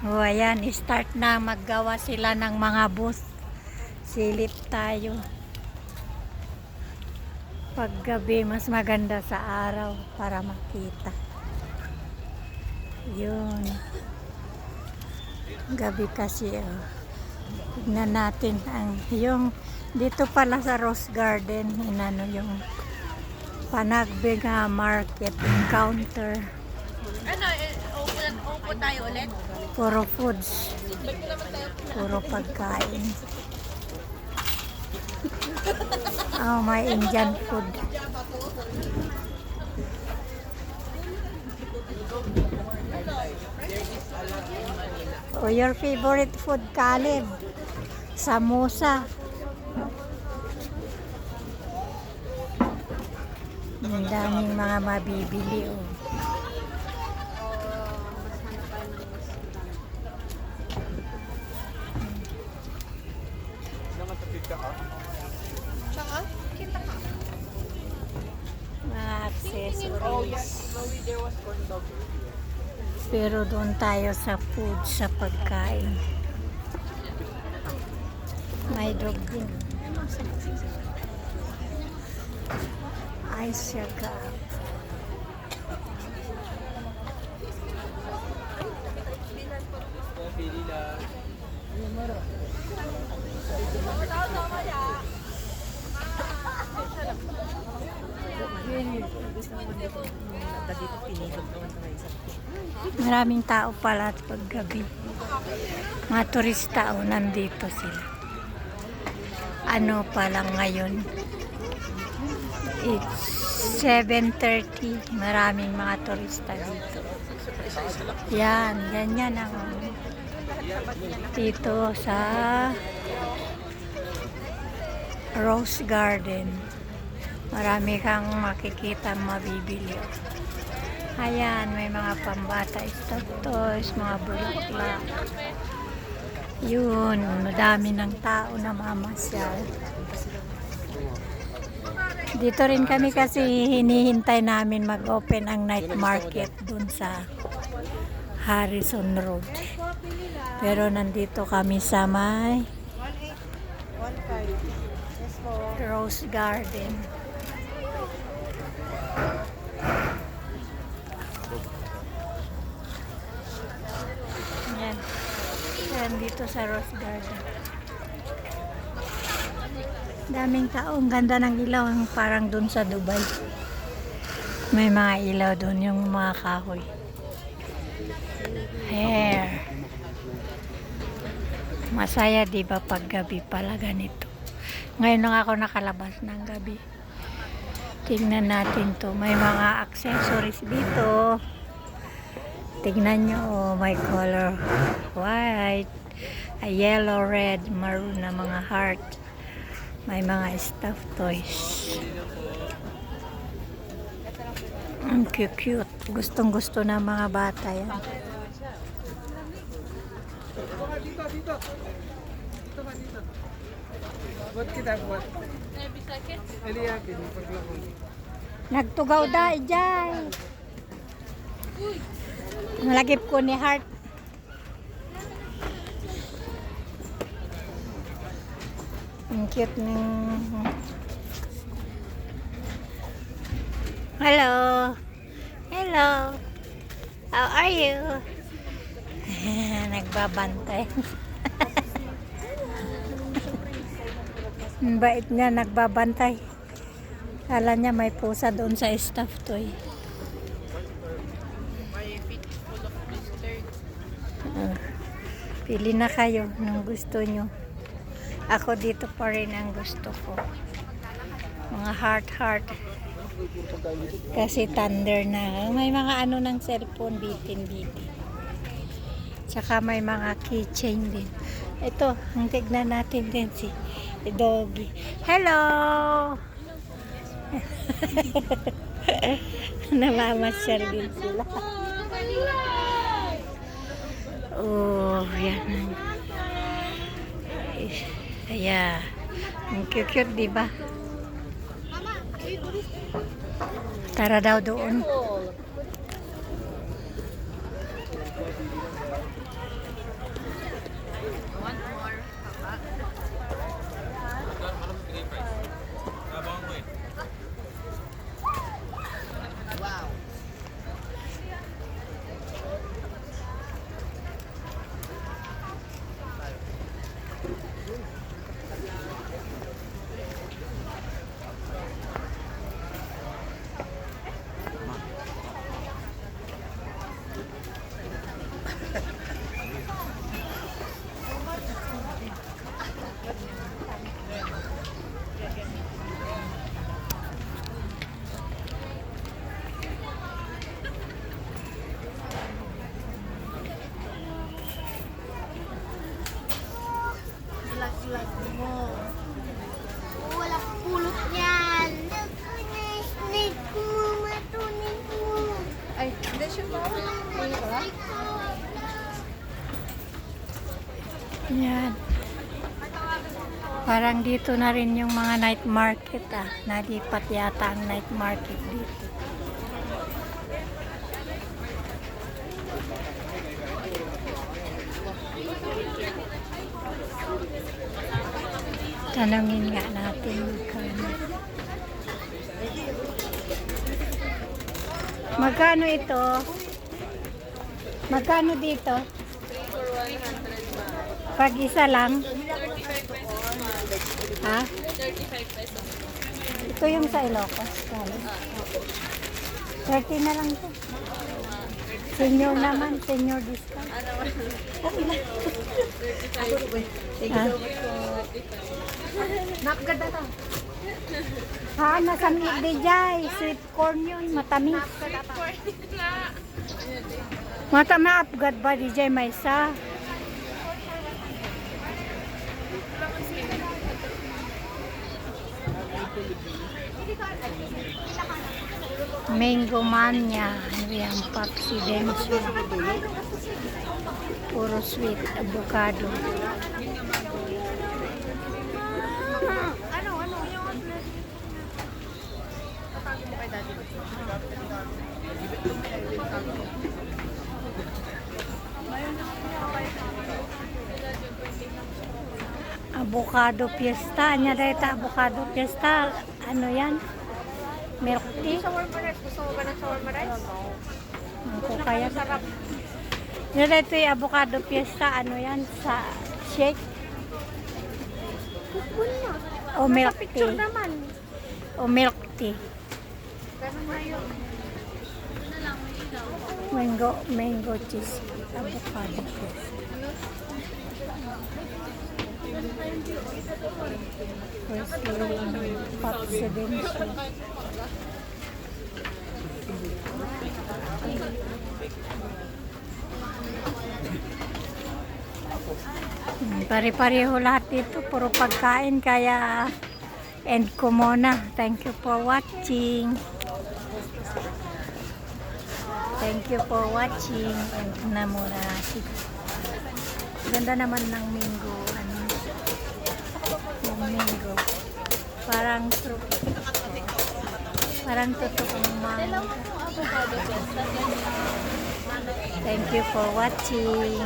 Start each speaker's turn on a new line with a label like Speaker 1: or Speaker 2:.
Speaker 1: O ayan, start na maggawa sila ng mga bus. Silip tayo. Paggabi, mas maganda sa araw para makita. Yun. Gabi kasi, oh. Tignan natin yung dito pala sa Rose Garden, inano yung Panagbenga Market Counter.
Speaker 2: Ano, upo tayo ulit?
Speaker 1: Puro foods. Puro pagkain. Oh, may Indian food. Oh, your favorite food, Caleb? Samosa. Ang daming mga mabibili, oh.
Speaker 2: Tsaka, kita ka.
Speaker 1: Mga accessories. Pero doon tayo sa food, sa pagkain. May dog din. Ay, syaga. Maraming tao pala at paggabi. Mga turista, oh, nandito sila. Ano pa lang ngayon? It's 7:30. Maraming mga turista dito. Yan, ganyan ang dito sa Rose Garden. Marami kang makikita mabibili. Ayan, may mga pambata, stuff toys, mga bulaklak. Yun, madami ng tao na mamasyal. Dito rin kami kasi hinihintay namin mag-open ang night market dun sa Harrison Road. Pero nandito kami sa may Rose Garden. Yan. Yan dito sa Rose Garden. Daming tao. Ang ganda ng ilaw. Parang dun sa Dubai. May mga ilaw dun. Yung mga kahoy. Hair. Masaya diba pag gabi pala ganito. Ngayon lang ako nakalabas ng gabi. Tingnan natin to. May mga accessories dito. Tignan nyo, oh, may color white, a yellow, red, maroon na mga heart. May mga stuffed toys. Ang cute. Gustong gusto na mga bata yan.
Speaker 3: Dito ka dito. Buat kita buat. Eliyakin paglakon.
Speaker 1: Nagtugaw da, ijay. Malagip ko ni heart. Ang cute ng... Hello. Hello. How are you? Nagbabantay. Ang bait niya, nagbabantay. Kala niya may pusa doon sa stuff toy. Pili na kayo ng gusto nyo. Ako dito pa rin ang gusto ko. Mga heart. Kasi thunder na. May mga ano ng cellphone, bitin. Tsaka may mga keychain din. Ito, ang tignan natin din si Doggy. Hello! Namamasyal din sila. Oh, yan. Kaya, ang cute, diba? Tara daw doon.
Speaker 2: vlog mo. Wala pulot yan. Snake mo, matunin mo. Ay, hindi siya ba? Hindi ba?
Speaker 1: Yan. Parang dito na rin yung mga night market Nalipat yata ang night market dito. Tanungin nga natin magkano. Magkano ito? Magkano dito? Pag isa lang? Ha?
Speaker 2: 35 pesos.
Speaker 1: Ito yung sa Ilocos. 30 na lang to. Senior naman, senior discount. Okay lang.
Speaker 2: Thank you so much po. Napganda to.
Speaker 1: Ha, nasa di jay. Sweet corn yun, matamis. Matama apgad ba di jay may isa? Mango mania, ano yan, Popsi Denso. Puro sweet, avocado. Avocado fiesta, anya dito avocado fiesta, ano yan? Milk tea?
Speaker 2: Shawarma rice. Gusto mo ba ng shawarma rice?
Speaker 1: Ako kaya. Yan ito yung avocado fiesta, ano yan, sa shake? O milk
Speaker 2: Picture
Speaker 1: tea?
Speaker 2: naman.
Speaker 1: O milk tea?
Speaker 2: Ganun na yun.
Speaker 1: Mango cheese, avocado fiesta. Popsi Denso. Pare-pareho lahat dito, puro pagkain, kaya end ko muna. Thank you for watching. Thank you for watching. End na muna natin. Ganda naman ng mango, yung mango. Parang totoong mango. Thank you for watching.